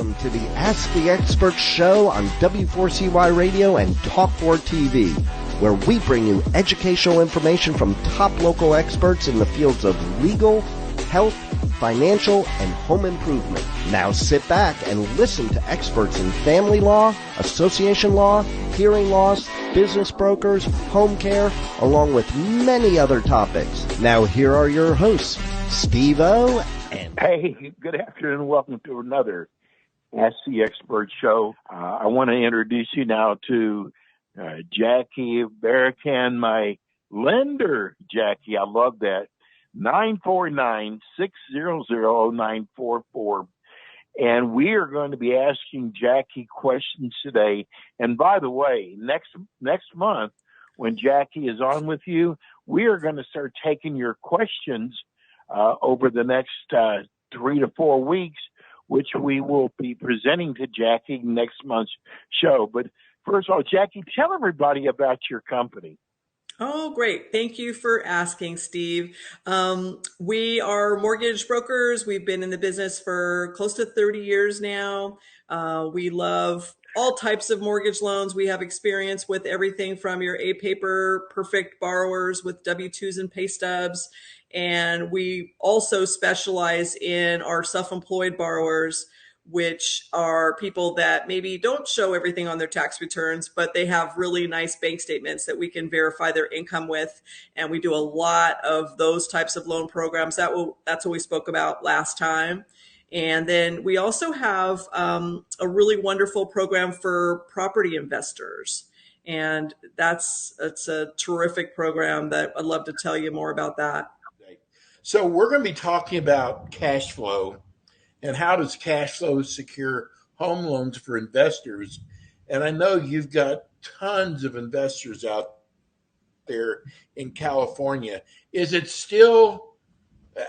Welcome to the Ask the Expert show on W4CY Radio and Talk4 TV, where we bring you educational information from top local experts in the fields of legal, health, financial, and home improvement. Now sit back and listen to experts in family law, association law, hearing loss, business brokers, home care, along with many other topics. Now here are your hosts, Steve-O and... Hey, good afternoon. Welcome to another Ask the Expert show. I want to introduce you now to Jackie Barakan, my lender. Jackie, I love that. 949-600-0944. And we are going to be asking Jackie questions today. And by the way, next month, when Jackie is on with you, we are going to start taking your questions over the next 3 to 4 weeks, which we will be presenting to Jackie next month's show. But first of all, Jackie, tell everybody about your company. Oh, great. Thank you for asking, Steve. We are mortgage brokers. We've been in the business for close to 30 years now. We love all types of mortgage loans. We have experience with everything from your A-paper perfect borrowers with W-2s and pay stubs. And we also specialize in our self-employed borrowers, which are people that maybe don't show everything on their tax returns, but they have really nice bank statements that we can verify their income with. And we do a lot of those types of loan programs. That's what we spoke about last time. And then we also have a really wonderful program for property investors. And it's a terrific program that I'd love to tell you more about that. So we're going to be talking about cash flow and how does cash flow secure home loans for investors. And I know you've got tons of investors out there in California. Is it still,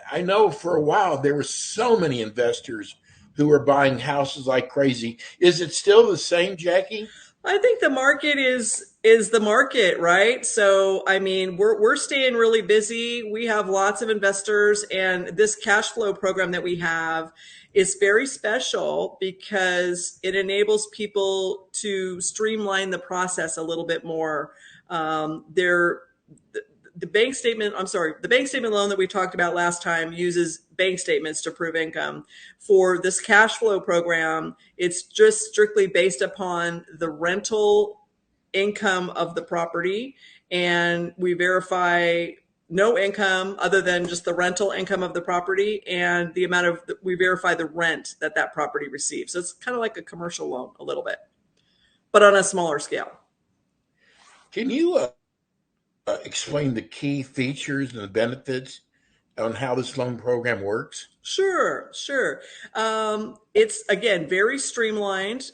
I know for a while there were so many investors who were buying houses like crazy. Is it still the same, Jackie? I think the market is the market, right? So, I mean, we're staying really busy. We have lots of investors, and this cash flow program that we have is very special because it enables people to streamline the process a little bit more. The bank statement loan that we talked about last time uses bank statements to prove income. For this cash flow program, it's just strictly based upon the rental income of the property, and we verify no income other than just the rental income of the property and the amount of, we verify the rent that property receives. So it's kind of like a commercial loan a little bit, but on a smaller scale. Can you explain the key features and the benefits on how this loan program works? Sure. It's, again, very streamlined.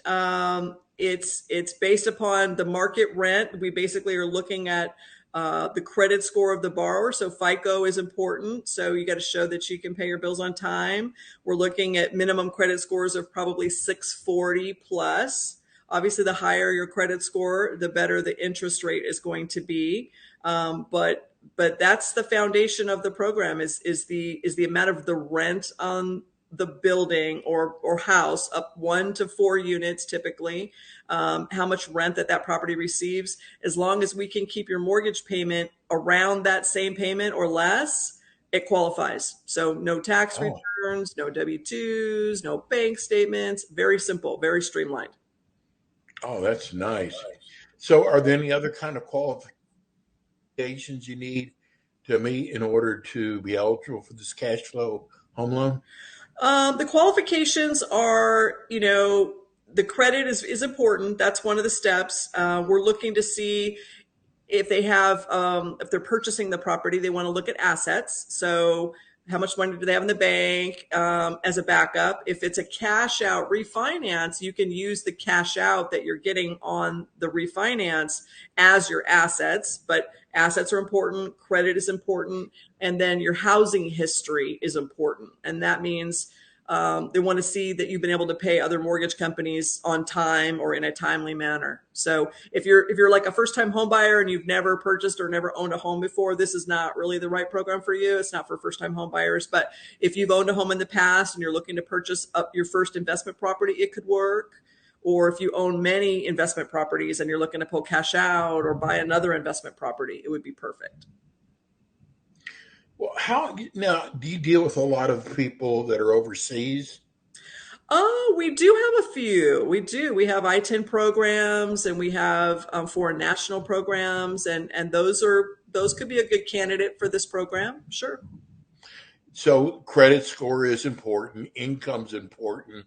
It's based upon the market rent. We basically are looking at the credit score of the borrower. So FICO is important. So you got to show that you can pay your bills on time. We're looking at minimum credit scores of probably 640 plus. Obviously, the higher your credit score, the better the interest rate is going to be. But that's the foundation of the program is the amount of the rent on the building or house, up 1 to 4 units typically, how much rent that property receives. As long as we can keep your mortgage payment around that same payment or less, it qualifies. So no tax returns, no W-2s, no bank statements. Very simple, very streamlined. Oh, that's nice. So are there any other kind of qualifications you need to meet in order to be eligible for this cash flow home loan? The qualifications are, the credit is important. That's one of the steps. We're looking to see if they have, if they're purchasing the property, they want to look at assets. So how much money do they have in the bank as a backup? If it's a cash out refinance, you can use the cash out that you're getting on the refinance as your assets, but assets are important, credit is important, and then your housing history is important. And that means They want to see that you've been able to pay other mortgage companies on time or in a timely manner. So if you're like a first-time home buyer and you've never purchased or never owned a home before, this is not really the right program for you. It's not for first-time home buyers. But if you've owned a home in the past and you're looking to purchase up your first investment property, it could work. Or if you own many investment properties and you're looking to pull cash out or buy another investment property, it would be perfect. Well, how now do you deal with a lot of people that are overseas? Oh, we do have a few. We do. We have ITIN programs and we have foreign national programs, and those could be a good candidate for this program. Sure. So credit score is important, income's important.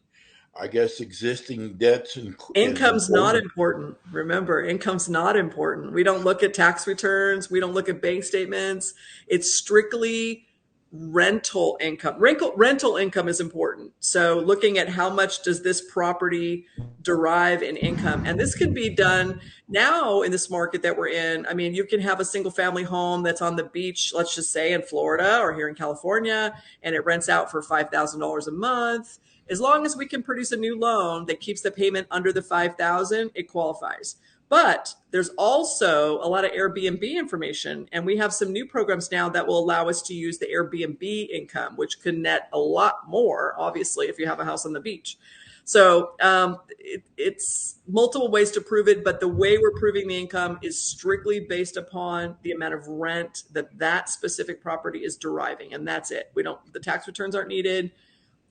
I guess existing debts is Income's not important. important. Remember, income's not important. We don't look at tax returns. We don't look at bank statements. It's strictly rental income. Rental income is important. So looking at how much does this property derive in income. And this can be done now in this market that we're in. I mean, you can have a single family home that's on the beach, let's just say in Florida or here in California, and it rents out for $5,000 a month. As long as we can produce a new loan that keeps the payment under the $5,000, it qualifies. But there's also a lot of Airbnb information, and we have some new programs now that will allow us to use the Airbnb income, which can net a lot more, obviously, if you have a house on the beach. So it's multiple ways to prove it, but the way we're proving the income is strictly based upon the amount of rent that specific property is deriving, and that's it. The tax returns aren't needed.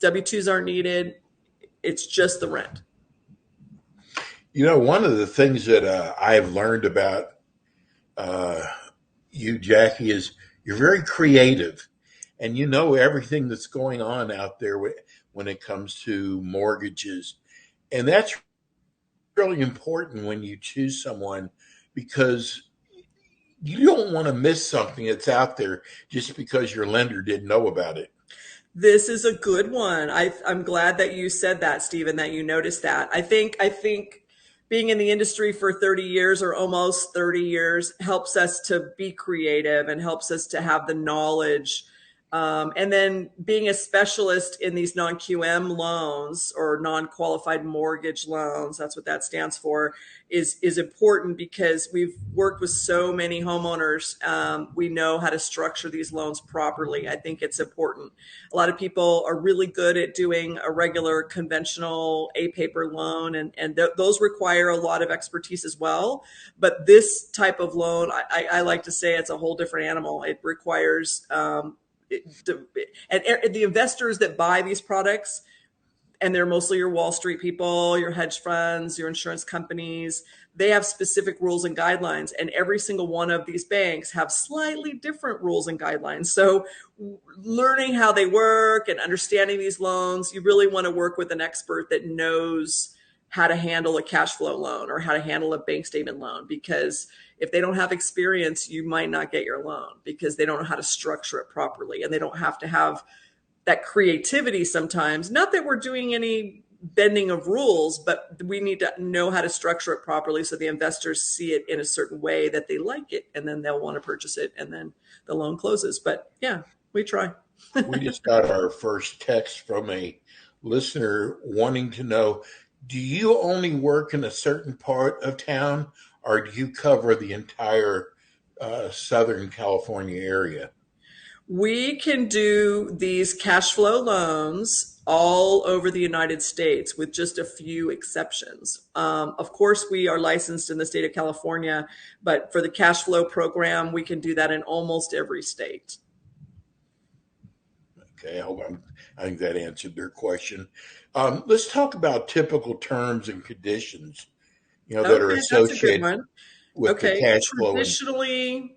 W-2s aren't needed. It's just the rent. You know, one of the things that I have learned about you, Jackie, is you're very creative and you know everything that's going on out there when it comes to mortgages. And that's really important when you choose someone, because you don't want to miss something that's out there just because your lender didn't know about it. This is a good one. I'm glad that you said that, Stephen, that you noticed that. I think being in the industry for 30 years or almost 30 years helps us to be creative and helps us to have the knowledge. And then being a specialist in these non-QM loans or non-qualified mortgage loans, that's what that stands for, is important because we've worked with so many homeowners. We know how to structure these loans properly. I think it's important. A lot of people are really good at doing a regular conventional A-paper loan, and those require a lot of expertise as well. But this type of loan, I like to say it's a whole different animal. It requires and the investors that buy these products, and they're mostly your Wall Street people, your hedge funds, your insurance companies, they have specific rules and guidelines. And every single one of these banks have slightly different rules and guidelines. So learning how they work and understanding these loans, you really want to work with an expert that knows how to handle a cash flow loan or how to handle a bank statement loan, because if they don't have experience, you might not get your loan because they don't know how to structure it properly, and they don't have to have that creativity sometimes. Not that we're doing any bending of rules, but we need to know how to structure it properly so the investors see it in a certain way that they like it, and then they'll want to purchase it, and then the loan closes. But yeah, we try. We just got our first text from a listener wanting to know, do you only work in a certain part of town, or do you cover the entire Southern California area? We can do these cash flow loans all over the United States with just a few exceptions. Of course, we are licensed in the state of California, but for the cash flow program, we can do that in almost every state. Okay, I think that answered their question. Let's talk about typical terms and conditions, that are associated with the cash flow. Traditionally,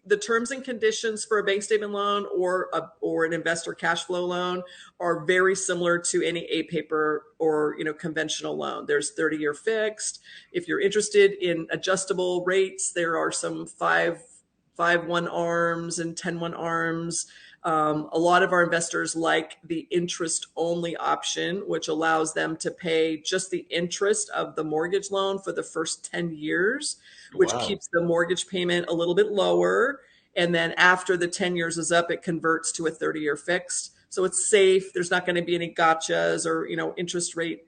the terms and conditions for a bank statement loan or an investor cash flow loan are very similar to any A-paper or conventional loan. There's 30-year fixed. If you're interested in adjustable rates, there are some 5/1 ARMs and 10/1 ARMs. A lot of our investors like the interest-only option, which allows them to pay just the interest of the mortgage loan for the first 10 years, which keeps the mortgage payment a little bit lower. And then after the 10 years is up, it converts to a 30-year fixed. So it's safe. There's not going to be any gotchas or, interest rate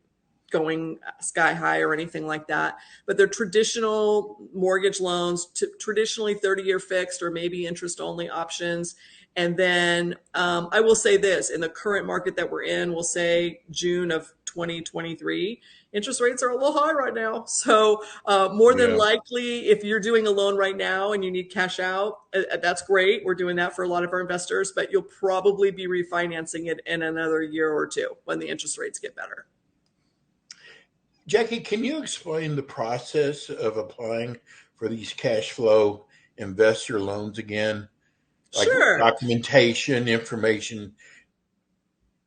going sky high or anything like that. But they're traditional mortgage loans, traditionally 30-year fixed or maybe interest only options. And then I will say this, in the current market that we're in, we'll say June of 2023, interest rates are a little high right now. So more than likely, if you're doing a loan right now and you need cash out, that's great. We're doing that for a lot of our investors, but you'll probably be refinancing it in another year or two when the interest rates get better. Jackie, can you explain the process of applying for these cash flow investor loans again? Like Sure. documentation, information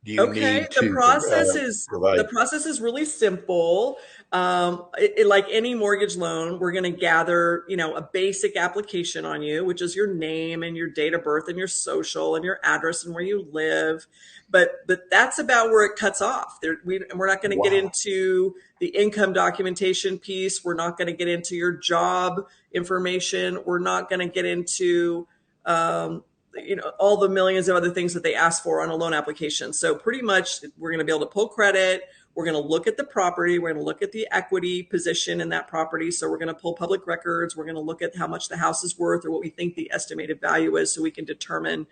do you need to provide? The process is really simple. Like any mortgage loan, we're going to gather, a basic application on you, which is your name and your date of birth and your social and your address and where you live. But that's about where it cuts off. We're not going to get into the income documentation piece. We're not going to get into your job information. We're not going to get into all the millions of other things that they ask for on a loan application. So pretty much we're going to be able to pull credit. We're going to look at the property. We're going to look at the equity position in that property. So we're going to pull public records. We're going to look at how much the house is worth or what we think the estimated value is, so we can determine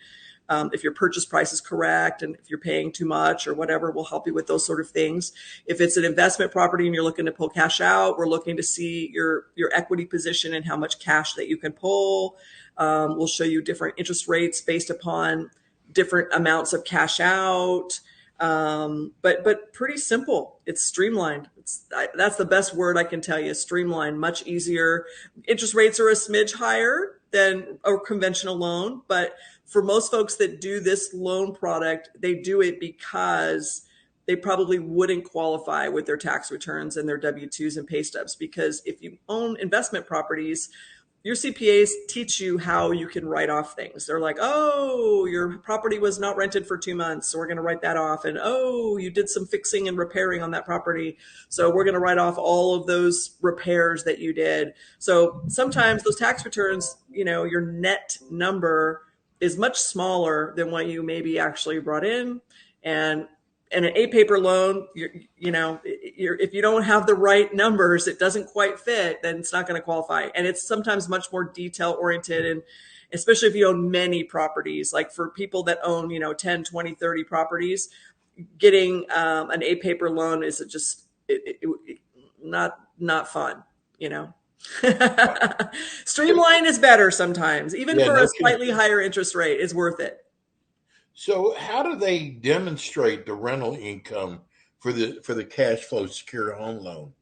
if your purchase price is correct and if you're paying too much or whatever. We'll help you with those sort of things. If it's an investment property and you're looking to pull cash out, we're looking to see your equity position and how much cash that you can pull. We'll show you different interest rates based upon different amounts of cash out. But pretty simple. It's streamlined. That's the best word I can tell you. Streamlined, much easier. Interest rates are a smidge higher than a conventional loan, but for most folks that do this loan product, they do it because they probably wouldn't qualify with their tax returns and their W-2s and pay stubs. Because if you own investment properties, your CPAs teach you how you can write off things. They're like, oh, your property was not rented for 2 months, so we're going to write that off. And oh, you did some fixing and repairing on that property, so we're going to write off all of those repairs that you did. So sometimes those tax returns, your net number is much smaller than what you maybe actually brought in. And an A-paper loan, if you don't have the right numbers, it doesn't quite fit, then it's not going to qualify. And it's sometimes much more detail oriented. And especially if you own many properties, like for people that own, 10, 20, 30 properties, getting an A-paper loan is just not fun, Streamline is better sometimes, even for a slightly higher interest rate is worth it. So how do they demonstrate the rental income for the cash flow secure home loan?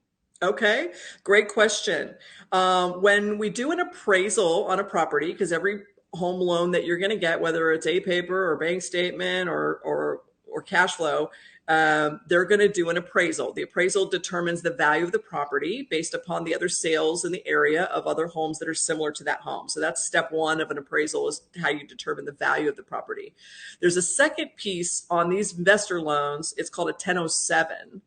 Okay, great question. When we do an appraisal on a property, because every home loan that you're going to get, whether it's A-paper or bank statement or cash flow, they're going to do an appraisal. The appraisal determines the value of the property based upon the other sales in the area of other homes that are similar to that home. So that's step one of an appraisal, is how you determine the value of the property. There's a second piece on these investor loans. It's called a 1007.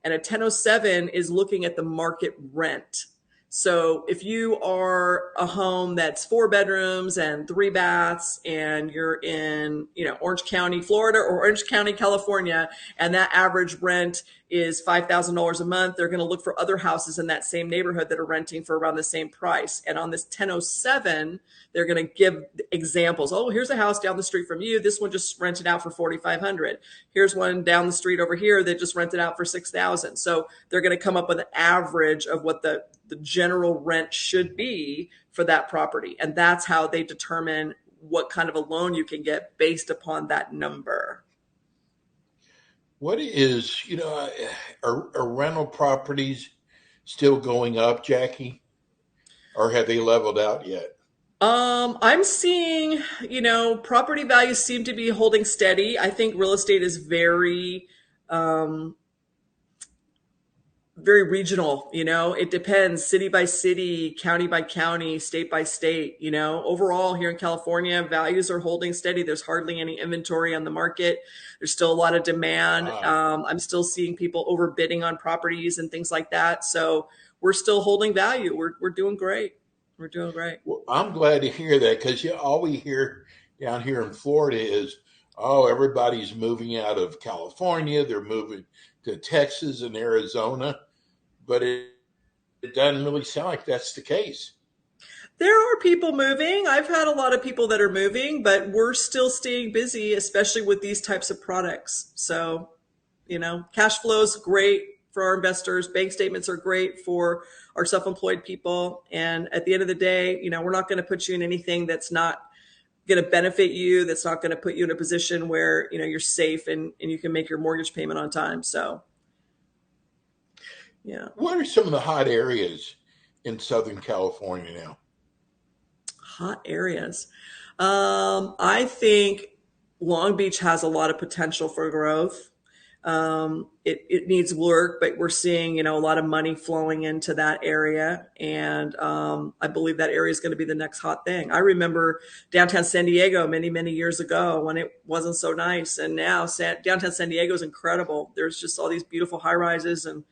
And a 1007 is looking at the market rent. So if you are a home that's 4 bedrooms and 3 baths and you're in, Orange County, Florida, or Orange County, California, and that average rent is $5,000 a month, they're going to look for other houses in that same neighborhood that are renting for around the same price. And on this 1007, they're going to give examples. Oh, here's a house down the street from you. This one just rented out for $4,500. Here's one down the street over here that just rented out for $6,000. So they're going to come up with an average of what the general rent should be for that property. And that's how they determine what kind of a loan you can get based upon that number. What is, are rental properties still going up, Jackie? Or have they leveled out yet? I'm seeing, property values seem to be holding steady. I think real estate is very regional, it depends city by city, county by county, state by state, overall here in California, values are holding steady. There's hardly any inventory on the market. There's still a lot of demand. Wow. I'm still seeing people overbidding on properties and things like that. So we're still holding value. We're doing great. We're doing great. Well, I'm glad to hear that, because all we hear down here in Florida is, oh, everybody's moving out of California, they're moving to Texas and Arizona, but it doesn't really sound like that's the case. There are people moving. I've had a lot of people that are moving, but we're still staying busy, especially with these types of products. So, cash flow is great for our investors. Bank statements are great for our self-employed people. And at the end of the day, we're not going to put you in anything that's not going to benefit you, that's not going to put you in a position where, you're safe and you can make your mortgage payment on time. So, yeah. What are some of the hot areas in Southern California now? Hot areas. I think Long Beach has a lot of potential for growth. It needs work, but we're seeing, a lot of money flowing into that area. And I believe that area is going to be the next hot thing. I remember downtown San Diego many, many years ago when it wasn't so nice. And now downtown San Diego is incredible. There's just all these beautiful high rises and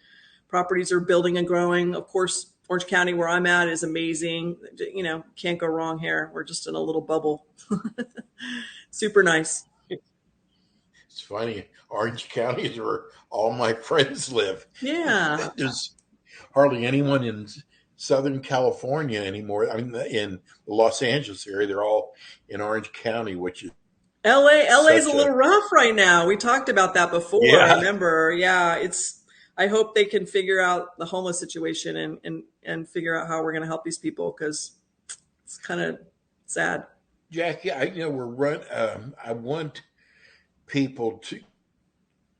properties are building and growing. Of course, Orange County, where I'm at, is amazing. Can't go wrong here. We're just in a little bubble. Super nice. It's funny. Orange County is where all my friends live. Yeah. There's hardly anyone in Southern California anymore. I mean, in the Los Angeles area, they're all in Orange County, which is LA's a little rough right now. We talked about that before. Yeah. I remember. Yeah. I hope they can figure out the homeless situation and figure out how we're going to help these people, because it's kind of sad. Jackie, I want people to,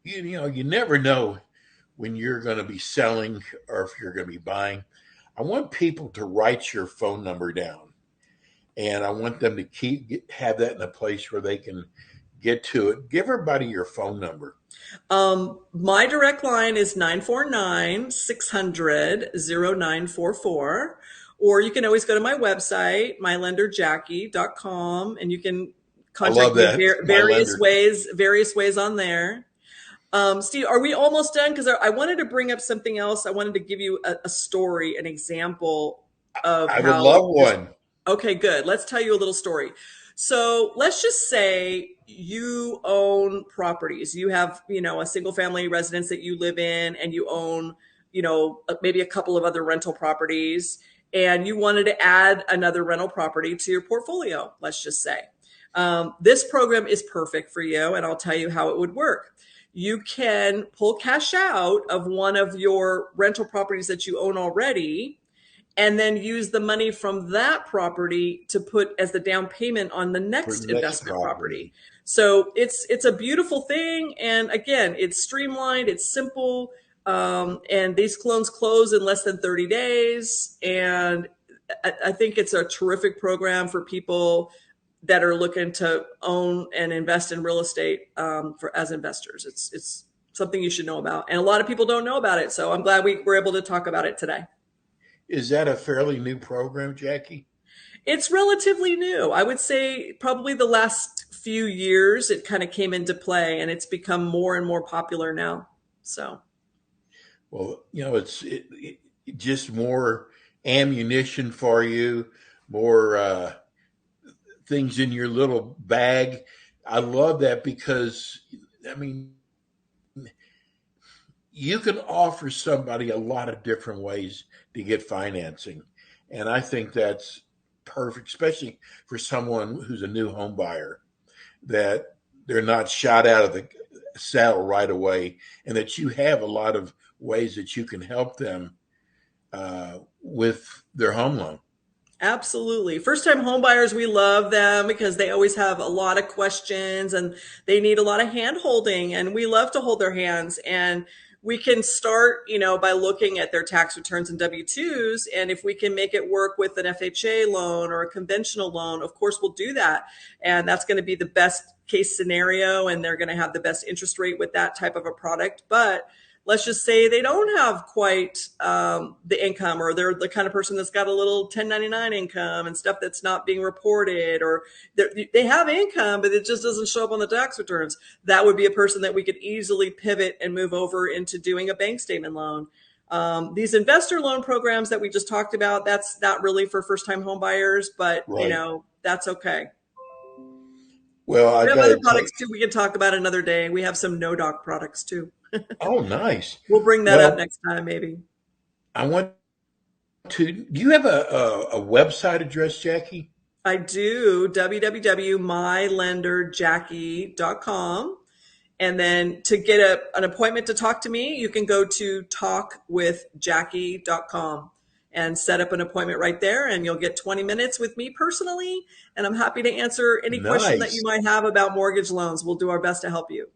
you never know when you're going to be selling or if you're going to be buying. I want people to write your phone number down, and I want them to have that in a place where they can get to it. Give everybody your phone number. My direct line is 949-600-0944. Or you can always go to my website, mylenderjackie.com, and you can contact me various ways on there. Steve, are we almost done? Because I wanted to bring up something else. I wanted to give you a story, an example of I would love one. Okay, good. Let's tell you a little story. So let's just say you own properties. You have, a single family residence that you live in, and you own, maybe a couple of other rental properties, and you wanted to add another rental property to your portfolio, let's just say. This program is perfect for you, and I'll tell you how it would work. You can pull cash out of one of your rental properties that you own already, and then use the money from that property to put as the down payment on the next investment property. So it's a beautiful thing. And again, it's streamlined, it's simple. And these loans close in less than 30 days. And I think it's a terrific program for people that are looking to own and invest in real estate as investors. It's something you should know about. And a lot of people don't know about it. So I'm glad we were able to talk about it today. Is that a fairly new program, Jackie? It's relatively new. I would say probably the last few years it kind of came into play, and it's become more and more popular now. So, well, it's just more ammunition for you, more things in your little bag. I love that because, you can offer somebody a lot of different ways to get financing. And I think that's perfect, especially for someone who's a new home buyer, that they're not shot out of the saddle right away, and that you have a lot of ways that you can help them with their home loan. Absolutely. First-time home buyers, we love them because they always have a lot of questions and they need a lot of hand-holding, and we love to hold their hands. And we can start, by looking at their tax returns and W-2s. And if we can make it work with an FHA loan or a conventional loan, of course, we'll do that. And that's going to be the best case scenario. And they're going to have the best interest rate with that type of a product. But let's just say they don't have quite the income, or they're the kind of person that's got a little 1099 income and stuff that's not being reported, or they have income, but it just doesn't show up on the tax returns. That would be a person that we could easily pivot and move over into doing a bank statement loan. These investor loan programs that we just talked about, that's not really for first-time home buyers, but, right. That's okay. Well, I We have got other to tell you, products too we can talk about another day. We have some no doc products too. oh, nice. We'll bring that up Well, next time, maybe. I want to, do you have a website address, Jackie? I do www.mylenderjackie.com. And then to get an appointment to talk to me, you can go to talkwithjackie.com and set up an appointment right there. And you'll get 20 minutes with me personally. And I'm happy to answer any question that you Nice. might have about mortgage loans. We'll do our best to help you.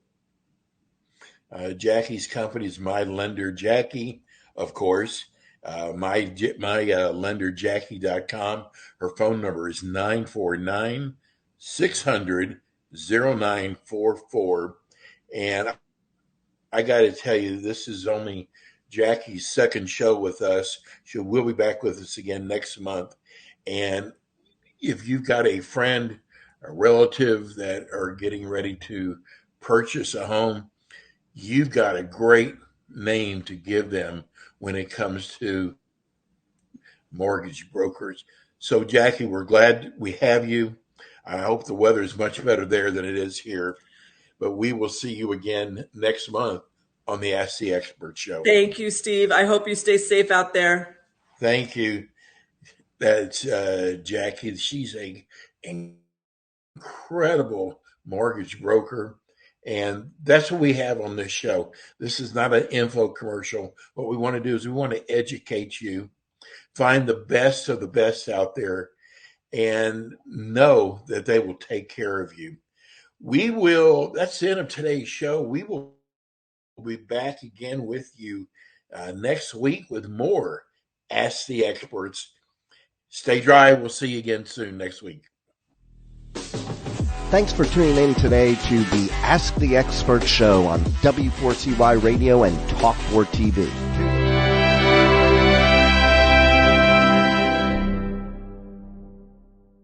Jackie's company is My Lender Jackie, of course. MyLenderJackie.com. Her phone number is 949-600-0944. And I got to tell you, this is only Jackie's second show with us. She will be back with us again next month. And if you've got a friend, a relative that are getting ready to purchase a home, you've got a great name to give them when it comes to mortgage brokers. So, Jackie, we're glad we have you. I hope the weather is much better there than it is here. But we will see you again next month on the Ask the Expert show. Thank you, Steve. I hope you stay safe out there. Thank you. That's Jackie. She's an incredible mortgage broker. And that's what we have on this show. This is not an info commercial. What we want to do is we want to educate you, find the best of the best out there, and know that they will take care of you. That's the end of today's show. We will be back again with you next week with more Ask the Experts. Stay dry. We'll see you again soon next week. Thanks for tuning in today to the Ask the Expert show on W4CY Radio and Talk4 TV.